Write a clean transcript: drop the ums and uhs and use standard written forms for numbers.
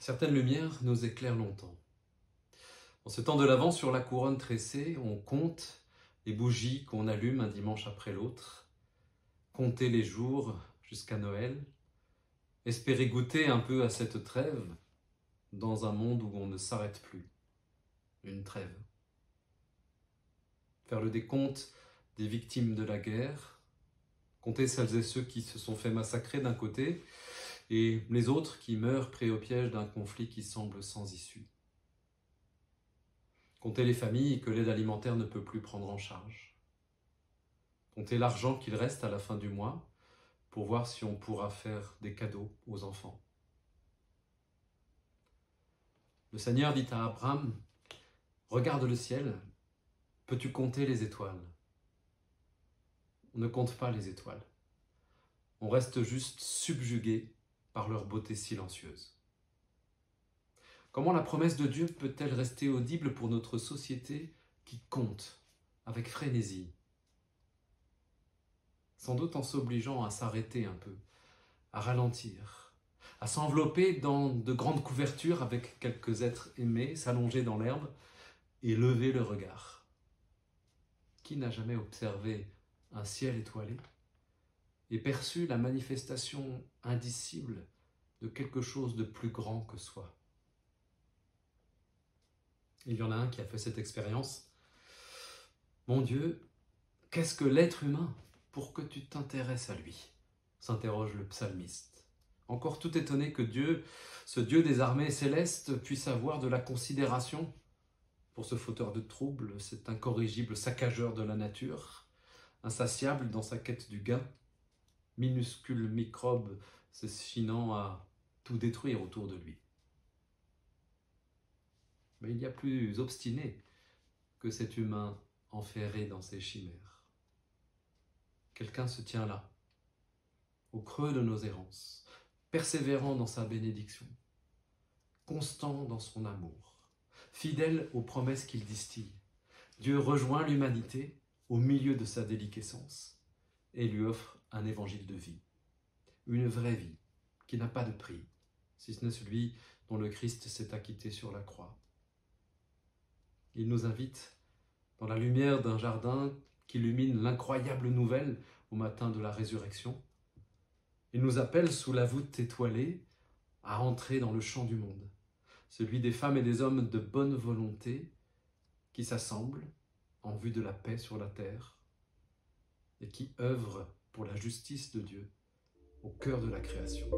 Certaines lumières nous éclairent longtemps. En ce temps de l'Avent, sur la couronne tressée, on compte les bougies qu'on allume un dimanche après l'autre, compter les jours jusqu'à Noël, espérer goûter un peu à cette trêve dans un monde où on ne s'arrête plus. Une trêve. Faire le décompte des victimes de la guerre, compter celles et ceux qui se sont fait massacrer d'un côté et les autres qui meurent pris au piège d'un conflit qui semble sans issue. Compter les familles que l'aide alimentaire ne peut plus prendre en charge. Compter l'argent qu'il reste à la fin du mois pour voir si on pourra faire des cadeaux aux enfants. Le Seigneur dit à Abraham, « Regarde le ciel, peux-tu compter les étoiles ?» On ne compte pas les étoiles. On reste juste subjugué par leur beauté silencieuse. Comment la promesse de Dieu peut-elle rester audible pour notre société qui compte avec frénésie? Sans doute en s'obligeant à s'arrêter un peu, à ralentir, à s'envelopper dans de grandes couvertures avec quelques êtres aimés, s'allonger dans l'herbe et lever le regard. Qui n'a jamais observé un ciel étoilé et perçu la manifestation indicible de quelque chose de plus grand que soi? Il y en a un qui a fait cette expérience. « Mon Dieu, qu'est-ce que l'être humain pour que tu t'intéresses à lui ?» s'interroge le psalmiste. Encore tout étonné que Dieu, ce Dieu des armées célestes, puisse avoir de la considération pour ce fauteur de troubles, cet incorrigible saccageur de la nature, insatiable dans sa quête du gain, minuscule microbe s'esfinant à tout détruire autour de lui. Mais il y a plus obstiné que cet humain enferré dans ses chimères. Quelqu'un se tient là, au creux de nos errances, persévérant dans sa bénédiction, constant dans son amour, fidèle aux promesses qu'il distille. Dieu rejoint l'humanité au milieu de sa déliquescence et lui offre un évangile de vie, une vraie vie qui n'a pas de prix, si ce n'est celui dont le Christ s'est acquitté sur la croix. Il nous invite dans la lumière d'un jardin qui illumine l'incroyable nouvelle au matin de la résurrection. Il nous appelle sous la voûte étoilée à entrer dans le champ du monde, celui des femmes et des hommes de bonne volonté qui s'assemblent en vue de la paix sur la terre et qui œuvrent pour la justice de Dieu au cœur de la création.